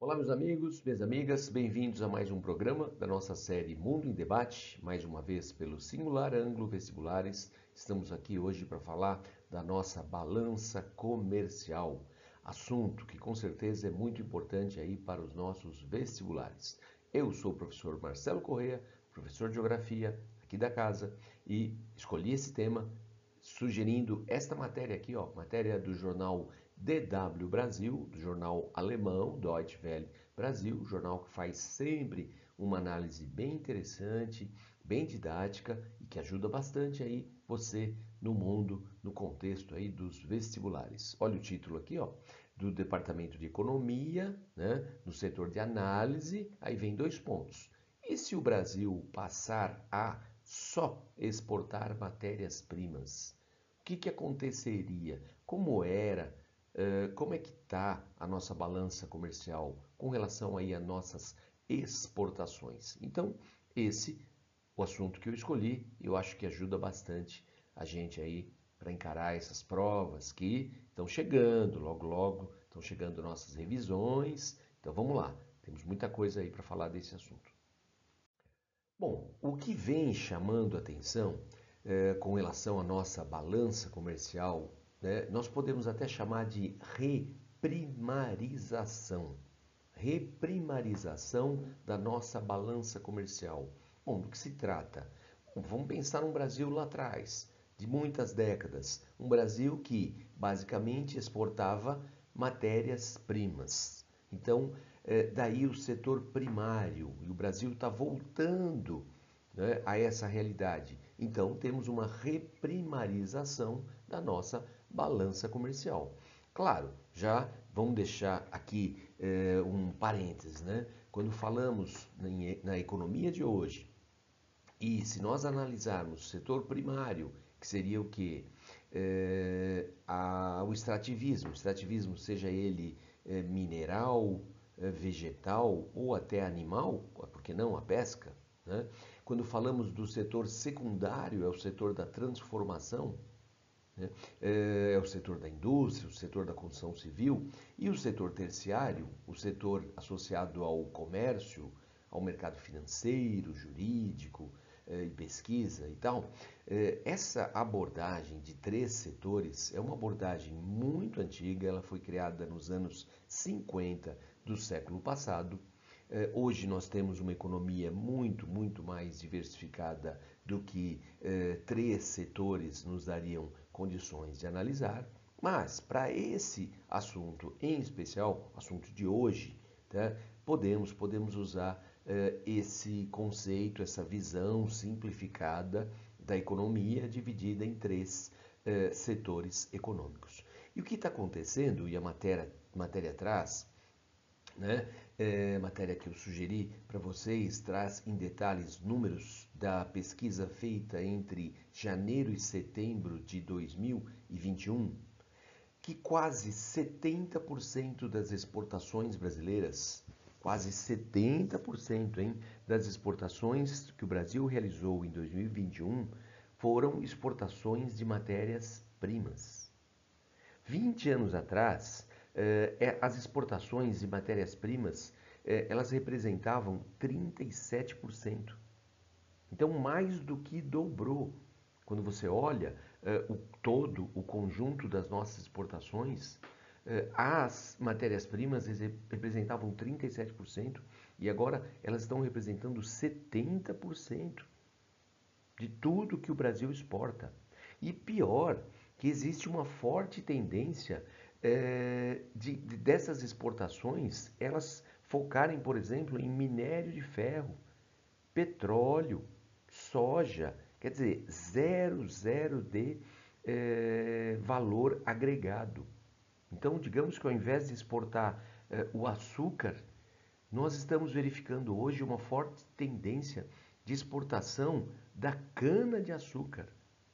Olá, meus amigos, minhas amigas, bem-vindos a mais um programa da nossa série Mundo em Debate, mais uma vez pelo Singular Ângulo Vestibulares. Estamos aqui hoje para falar da nossa balança comercial, assunto que com certeza é muito importante aí para os nossos vestibulares. Eu sou o professor Marcelo Corrêa, professor de Geografia aqui da casa, e escolhi esse tema sugerindo esta matéria aqui, ó, matéria do jornal DW Brasil, do jornal alemão Deutsche Welle Brasil, jornal que faz sempre uma análise bem interessante, bem didática e que ajuda bastante aí você no mundo, no contexto aí dos vestibulares. Olha o título aqui, ó, do Departamento de Economia, né, no setor de análise, aí vem dois pontos. E se o Brasil passar a só exportar matérias-primas? O que aconteceria? Como era? Como é que está a nossa balança comercial com relação aí a nossas exportações? Então, esse o assunto que eu escolhi, eu acho que ajuda bastante a gente aí para encarar essas provas que estão chegando, logo logo estão chegando nossas revisões. Então vamos lá, temos muita coisa aí para falar desse assunto. Bom, o que vem chamando atenção com relação à nossa balança comercial, né, nós podemos até chamar de reprimarização. Reprimarização da nossa balança comercial. Bom, do que se trata? Vamos pensar num Brasil lá atrás, de muitas décadas. Um Brasil que basicamente exportava matérias-primas. Então, daí o setor primário, e o Brasil está voltando, né, a essa realidade. Então, temos uma reprimarização da nossa balança comercial. Claro, já vamos deixar aqui um parênteses, né? Quando falamos na economia de hoje, e se nós analisarmos o setor primário, que seria o quê? O extrativismo, seja ele mineral, vegetal ou até animal, por que não a pesca, né? Quando falamos do setor secundário, é o setor da transformação, né? É o setor da indústria, o setor da construção civil, e o setor terciário, o setor associado ao comércio, ao mercado financeiro, jurídico e pesquisa e tal. Essa abordagem de três setores é uma abordagem muito antiga, ela foi criada nos anos 50 do século passado. Hoje nós temos uma economia muito mais diversificada do que três setores nos dariam condições de analisar. Mas para esse assunto em especial, assunto de hoje, tá, podemos usar esse conceito, essa visão simplificada da economia dividida em três setores econômicos. E o que está acontecendo, e a matéria traz, né? Matéria que eu sugeri para vocês, traz em detalhes números da pesquisa feita entre janeiro e setembro de 2021, que quase 70% das exportações brasileiras, quase 70%, hein, das exportações que o Brasil realizou em 2021 foram exportações de matérias-primas. 20 anos atrás, as exportações de matérias-primas, elas representavam 37%. Então, mais do que dobrou. Quando você olha o conjunto das nossas exportações, as matérias-primas representavam 37% e agora elas estão representando 70% de tudo que o Brasil exporta. E pior, que existe uma forte tendência dessas exportações, elas focarem, por exemplo, em minério de ferro, petróleo, soja, quer dizer, zero de valor agregado. Então, digamos que ao invés de exportar o açúcar, nós estamos verificando hoje uma forte tendência de exportação da cana-de-açúcar.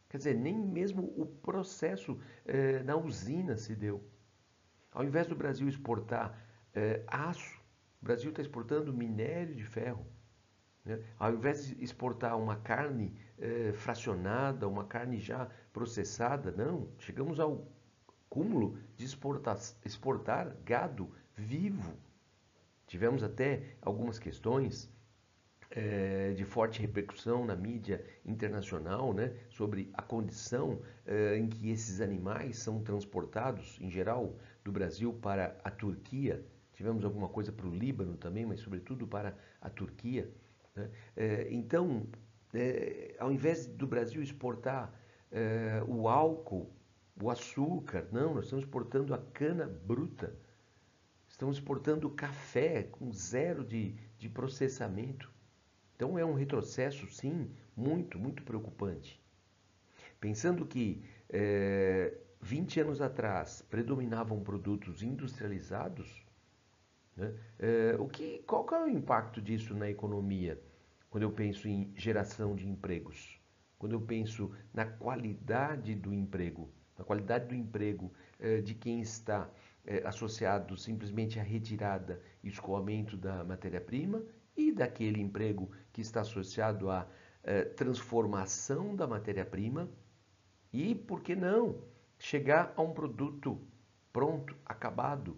Quer dizer, nem mesmo o processo na usina se deu. Ao invés do Brasil exportar aço, o Brasil está exportando minério de ferro. Né? Ao invés de exportar uma carne fracionada, uma carne já processada, não. Chegamos ao cúmulo de exportar gado vivo, Tivemos até algumas questões de forte repercussão na mídia internacional, né, sobre a condição em que esses animais são transportados, em geral, do Brasil para a Turquia. Tivemos alguma coisa para o Líbano também, mas sobretudo para a Turquia, né? Então, ao invés do Brasil exportar o álcool, o açúcar, não, nós estamos exportando a cana bruta, estamos exportando café com zero de processamento. Então é um retrocesso, sim, muito preocupante. Pensando que 20 anos atrás predominavam produtos industrializados, né, qual que é o impacto disso na economia? Quando eu penso em geração de empregos, quando eu penso na qualidade do emprego, de quem está associado simplesmente à retirada e escoamento da matéria-prima e daquele emprego que está associado à transformação da matéria-prima e, por que não, chegar a um produto pronto, acabado,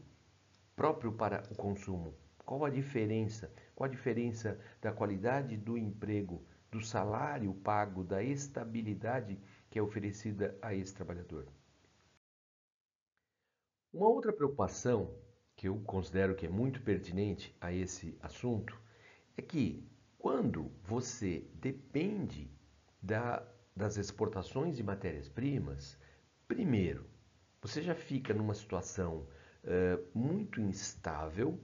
próprio para o consumo. Qual a diferença? Qual a diferença da qualidade do emprego, do salário pago, da estabilidade que é oferecida a esse trabalhador? Uma outra preocupação que eu considero que é muito pertinente a esse assunto é que quando você depende das exportações de matérias-primas, primeiro, você já fica numa situação muito instável,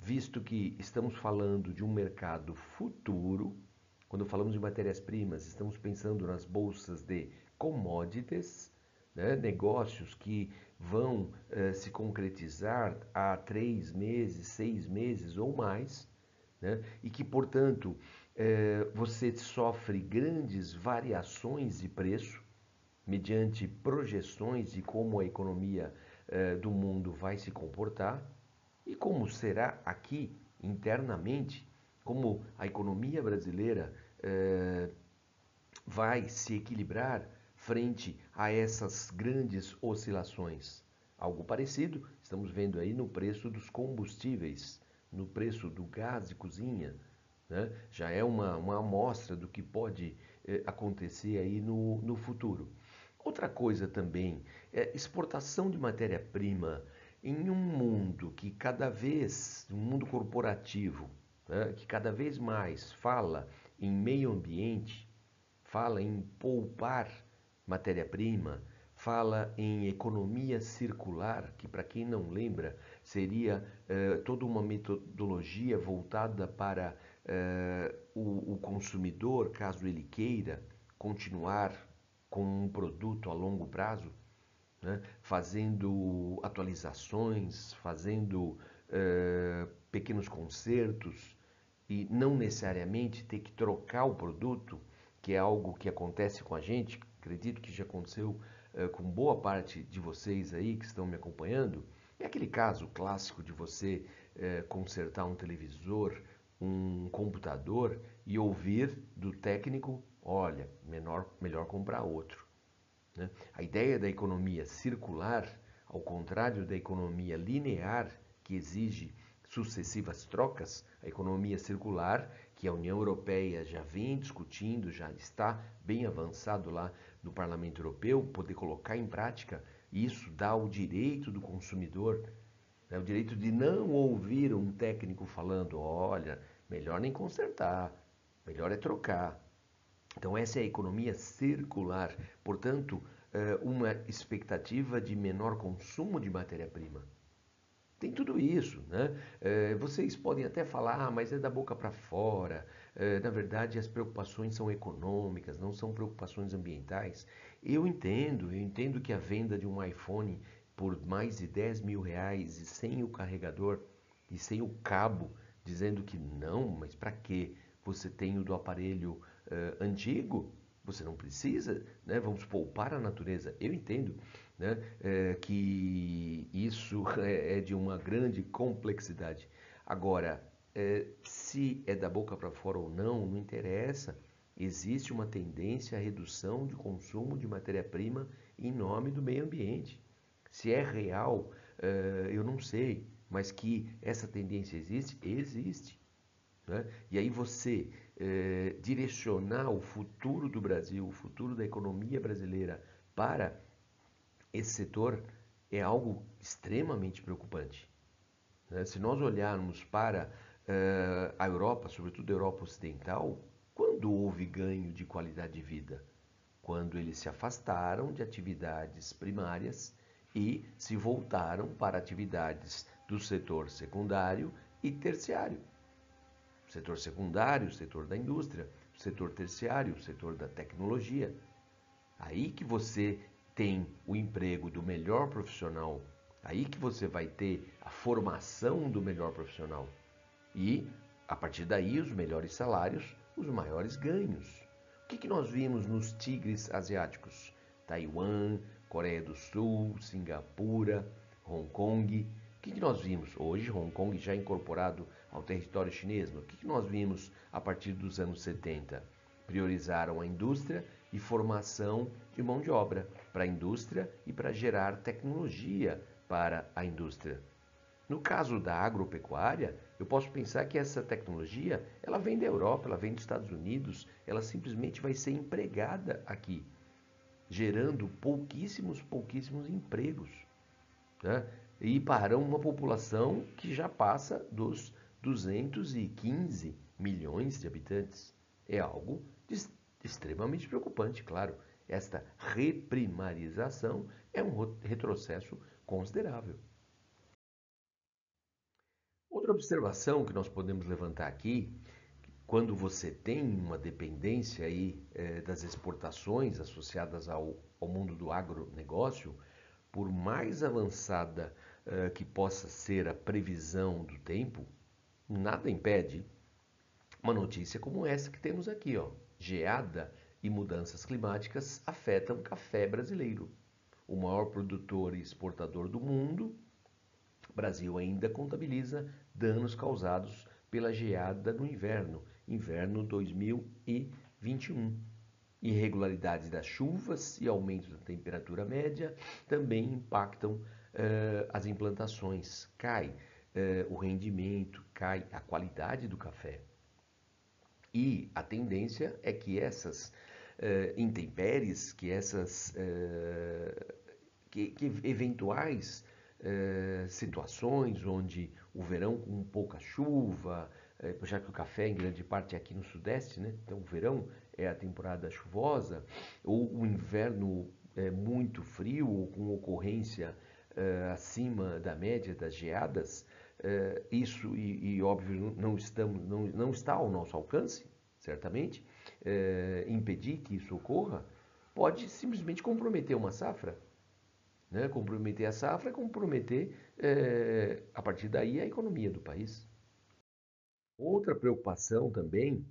visto que estamos falando de um mercado futuro. Quando falamos de matérias-primas, estamos pensando nas bolsas de commodities, né? Negócios que vão se concretizar há 3 meses, 6 meses ou mais, né? E que, portanto, você sofre grandes variações de preço mediante projeções de como a economia do mundo vai se comportar e como será aqui internamente, como a economia brasileira vai se equilibrar frente a essas grandes oscilações. Algo parecido estamos vendo aí no preço dos combustíveis, no preço do gás de cozinha, né? Já é uma amostra do que pode acontecer aí no futuro. Outra coisa também é exportação de matéria-prima em um mundo que cada vez, um mundo corporativo, né, que cada vez mais fala em meio ambiente, fala em poupar matéria-prima, fala em economia circular, que para quem não lembra, seria toda uma metodologia voltada para o consumidor, caso ele queira continuar com um produto a longo prazo, né? Fazendo atualizações, fazendo pequenos consertos e não necessariamente ter que trocar o produto, que é algo que acontece com a gente, acredito que já aconteceu com boa parte de vocês aí que estão me acompanhando. É aquele caso clássico de você consertar um televisor, um computador e ouvir do técnico, olha, melhor comprar outro, né? A ideia da economia circular, ao contrário da economia linear, que exige sucessivas trocas, a economia circular, que a União Europeia já vem discutindo, já está bem avançado lá no Parlamento Europeu, poder colocar em prática, isso dá o direito do consumidor, né, o direito de não ouvir um técnico falando, olha, melhor nem consertar, melhor é trocar. Então, essa é a economia circular, portanto, uma expectativa de menor consumo de matéria-prima. Tem tudo isso, né? Vocês podem até falar, mas é da boca para fora. Na verdade, as preocupações são econômicas, não são preocupações ambientais. Eu entendo que a venda de um iPhone por mais de 10 mil reais e sem o carregador e sem o cabo, dizendo que não, mas para quê? Você tem o do aparelho antigo? Você não precisa, né? Vamos poupar a natureza. Eu entendo, né, que isso é de uma grande complexidade. Agora, se é da boca para fora ou não, não interessa. Existe uma tendência à redução de consumo de matéria-prima em nome do meio ambiente. Se é real, eu não sei. mas que essa tendência existe, existe. Né? E aí você direcionar o futuro do Brasil, o futuro da economia brasileira para esse setor é algo extremamente preocupante. Né? Se nós olharmos para a Europa, sobretudo a Europa Ocidental, quando houve ganho de qualidade de vida? Quando eles se afastaram de atividades primárias e se voltaram para atividades do setor secundário e terciário. O setor secundário, o setor da indústria, o setor terciário, o setor da tecnologia. Aí que você tem o emprego do melhor profissional, aí que você vai ter a formação do melhor profissional. E, a partir daí, os melhores salários, os maiores ganhos. O que nós vimos nos tigres asiáticos? Taiwan, Coreia do Sul, Singapura, Hong Kong. O que nós vimos? Hoje, Hong Kong já incorporado ao território chinês. O que nós vimos a partir dos anos 70? Priorizaram a indústria e formação de mão de obra para a indústria e para gerar tecnologia para a indústria. No caso da agropecuária, eu posso pensar que essa tecnologia, ela vem da Europa, ela vem dos Estados Unidos, ela simplesmente vai ser empregada aqui, gerando pouquíssimos empregos, né? E para uma população que já passa dos 215 milhões de habitantes. É algo extremamente preocupante, claro. Esta reprimarização é um retrocesso considerável. Outra observação que nós podemos levantar aqui, quando você tem uma dependência aí, das exportações associadas ao mundo do agronegócio, por mais avançada que possa ser a previsão do tempo, nada impede uma notícia como essa que temos aqui, ó. Geada e mudanças climáticas afetam o café brasileiro. O maior produtor e exportador do mundo, o Brasil ainda contabiliza danos causados pela geada no inverno 2021. Irregularidades das chuvas e aumento da temperatura média também impactam as implantações. Cai o rendimento, cai a qualidade do café. E a tendência é que essas intempéries, que essas que eventuais situações onde o verão com pouca chuva, já que o café em grande parte é aqui no Sudeste, né? Então o verão é a temporada chuvosa, ou o inverno é muito frio, ou com ocorrência acima da média das geadas, isso e óbvio não está ao nosso alcance, certamente, impedir que isso ocorra, pode simplesmente comprometer uma safra. Né? Comprometer a safra é comprometer, a partir daí, a economia do país. Outra preocupação também,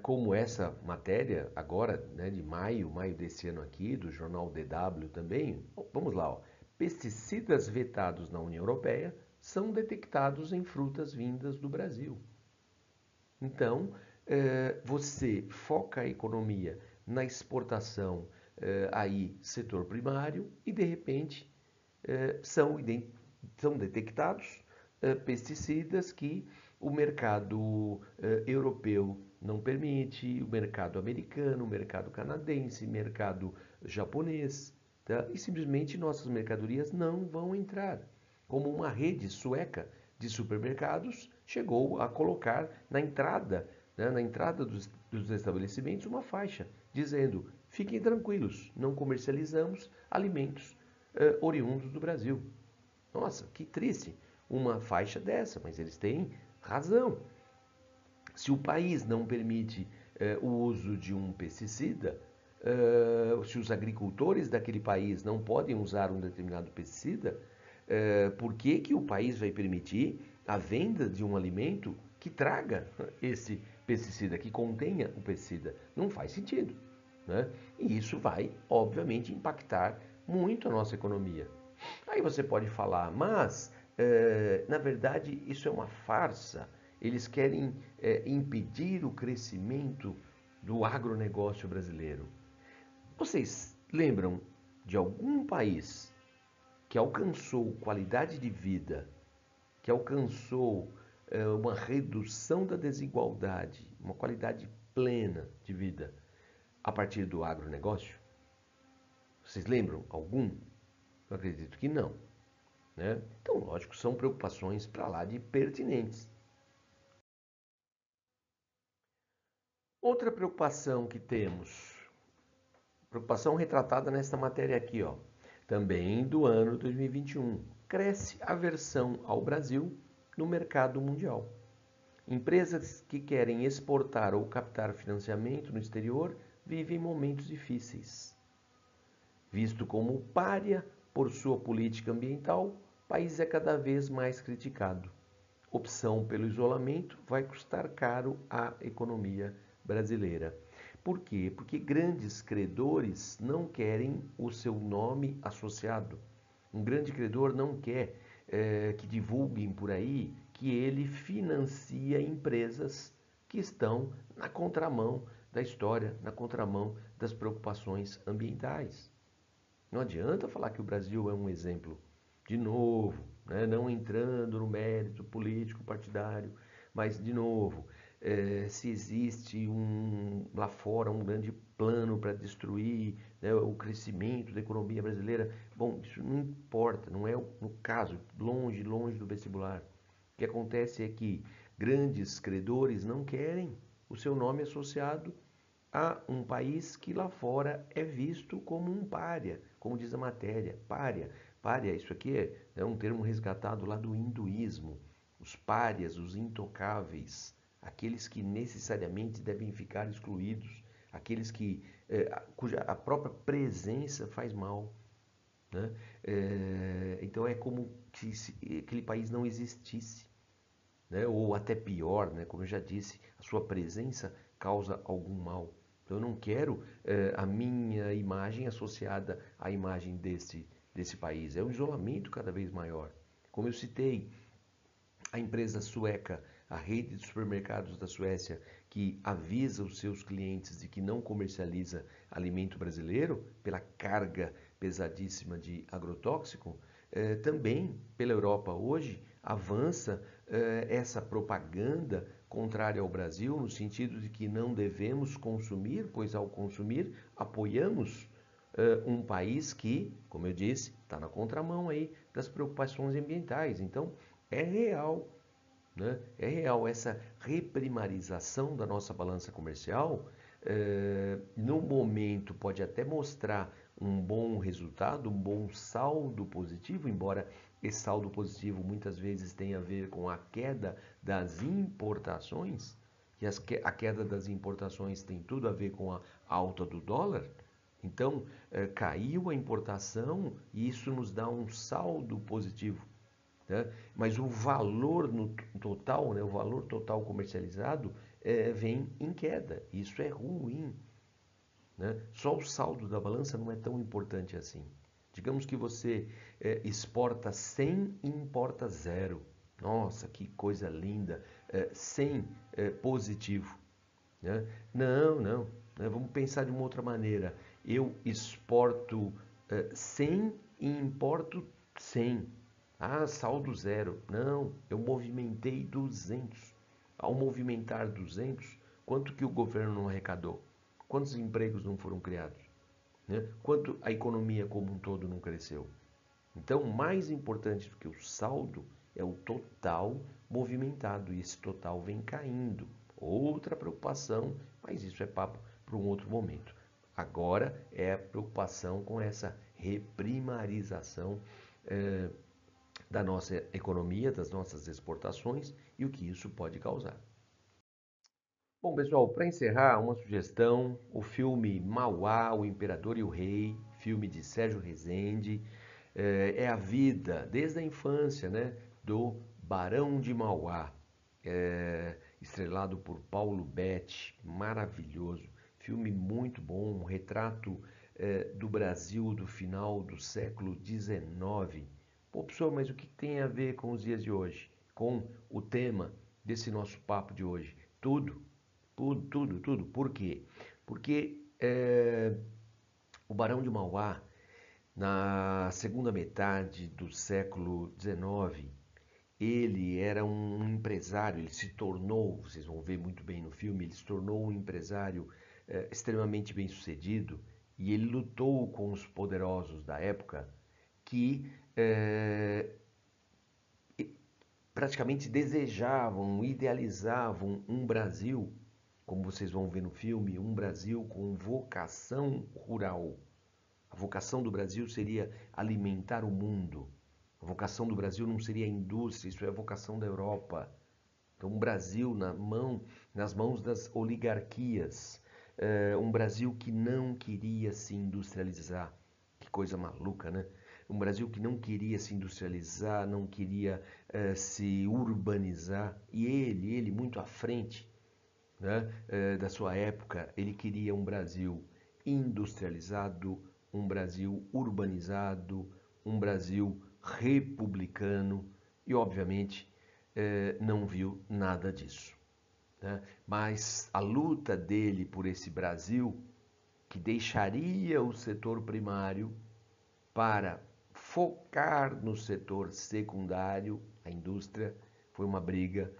como essa matéria agora, né, de maio desse ano aqui, do jornal DW também, vamos lá, ó. Pesticidas vetados na União Europeia são detectados em frutas vindas do Brasil. Então, você foca a economia na exportação, aí setor primário, e de repente são detectados pesticidas que o mercado europeu não permite, o mercado americano, o mercado canadense, o mercado japonês, tá? E simplesmente nossas mercadorias não vão entrar. Como uma rede sueca de supermercados chegou a colocar na entrada, né, dos estabelecimentos, uma faixa dizendo: fiquem tranquilos, não comercializamos alimentos oriundos do Brasil. Nossa, que triste uma faixa dessa, mas eles têm razão. Se o país não permite o uso de um pesticida, se os agricultores daquele país não podem usar um determinado pesticida, por que o país vai permitir a venda de um alimento que traga esse pesticida, que contenha o pesticida? Não faz sentido, né? E isso vai, obviamente, impactar muito a nossa economia. Aí você pode falar, mas, na verdade, isso é uma farsa. Eles querem impedir o crescimento do agronegócio brasileiro. Vocês lembram de algum país que alcançou qualidade de vida que alcançou uma redução da desigualdade, uma qualidade plena de vida a partir do agronegócio? Vocês lembram algum? Eu acredito que não, né? Então, lógico, são preocupações para lá de pertinentes. Outra preocupação que temos, preocupação retratada nesta matéria aqui, ó, também do ano 2021, cresce a aversão ao Brasil no mercado mundial. Empresas que querem exportar ou captar financiamento no exterior vivem momentos difíceis. Visto como pária por sua política ambiental, o país é cada vez mais criticado. Opção pelo isolamento vai custar caro à economia brasileira. Por quê? Porque grandes credores não querem o seu nome associado. Um grande credor não quer que divulguem por aí que ele financia empresas que estão na contramão da história, na contramão das preocupações ambientais. Não adianta falar que o Brasil é um exemplo. De novo, né, não entrando no mérito político partidário, mas de novo, se existe lá fora um grande plano para destruir, né, o crescimento da economia brasileira, bom, isso não importa, não é no caso, longe do vestibular. O que acontece é que grandes credores não querem o seu nome associado a um país que lá fora é visto como um pária, como diz a matéria, pária. Pária, isso aqui é um termo resgatado lá do hinduísmo. Os párias, os intocáveis, aqueles que necessariamente devem ficar excluídos, aqueles cuja a própria presença faz mal, né? Então é como se aquele país não existisse, né? Ou até pior, né? Como eu já disse, a sua presença causa algum mal. Então eu não quero a minha imagem associada à imagem desse país. É um isolamento cada vez maior. Como eu citei, a empresa sueca, a rede de supermercados da Suécia, que avisa os seus clientes de que não comercializa alimento brasileiro pela carga pesadíssima de agrotóxico, também pela Europa hoje avança essa propaganda contrária ao Brasil, no sentido de que não devemos consumir, pois ao consumir apoiamos um país que, como eu disse, está na contramão aí das preocupações ambientais. Então, é real, né? É real essa reprimarização da nossa balança comercial. No momento pode até mostrar um bom resultado, um bom saldo positivo, embora esse saldo positivo muitas vezes tenha a ver com a queda das importações, e a queda das importações tem tudo a ver com a alta do dólar. Então, caiu a importação e isso nos dá um saldo positivo, né? Mas o valor no total, né, o valor total comercializado vem em queda. Isso é ruim, né? Só o saldo da balança não é tão importante assim. Digamos que você exporta 100 e importa 0. Nossa, que coisa linda! 100 positivo, né? Não, né? Vamos pensar de uma outra maneira. Eu exporto 100 e importo 100. Ah, saldo 0. Não, eu movimentei 200. Ao movimentar 200, quanto que o governo não arrecadou? Quantos empregos não foram criados, né? Quanto a economia como um todo não cresceu? Então, mais importante do que o saldo é o total movimentado, e esse total vem caindo. Outra preocupação, mas isso é papo para um outro momento. Agora é a preocupação com essa reprimarização da nossa economia, das nossas exportações e o que isso pode causar. Bom, pessoal, para encerrar, uma sugestão: o filme Mauá, o Imperador e o Rei, filme de Sérgio Rezende, é a vida, desde a infância, né, do Barão de Mauá, estrelado por Paulo Betti, maravilhoso, filme muito bom, um retrato do Brasil do final do século XIX. Pô, professor, mas o que tem a ver com os dias de hoje? Com o tema desse nosso papo de hoje? Tudo, tudo. Por quê? Porque o Barão de Mauá, na segunda metade do século XIX, ele era um empresário, ele se tornou, vocês vão ver muito bem no filme, ele se tornou um empresário extremamente bem-sucedido e ele lutou com os poderosos da época que praticamente desejavam, idealizavam um Brasil, como vocês vão ver no filme, um Brasil com vocação rural. A vocação do Brasil seria alimentar o mundo. A vocação do Brasil não seria a indústria, isso é a vocação da Europa. Então, um Brasil nas mãos das oligarquias. Um Brasil que não queria se industrializar. Que coisa maluca, né? Um Brasil que não queria se industrializar, não queria se urbanizar. E ele muito à frente, né, da sua época, ele queria um Brasil industrializado, um Brasil urbanizado, um Brasil republicano e, obviamente, não viu nada disso, né? Mas a luta dele por esse Brasil, que deixaria o setor primário para focar no setor secundário, a indústria, foi uma briga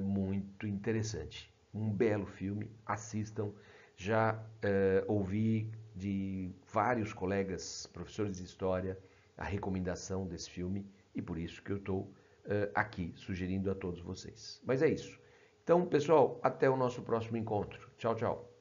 muito interessante. Um belo filme, assistam. Já ouvi de vários colegas, professores de história, a recomendação desse filme e por isso que eu estou aqui sugerindo a todos vocês. Mas é isso. Então, pessoal, até o nosso próximo encontro. Tchau, tchau.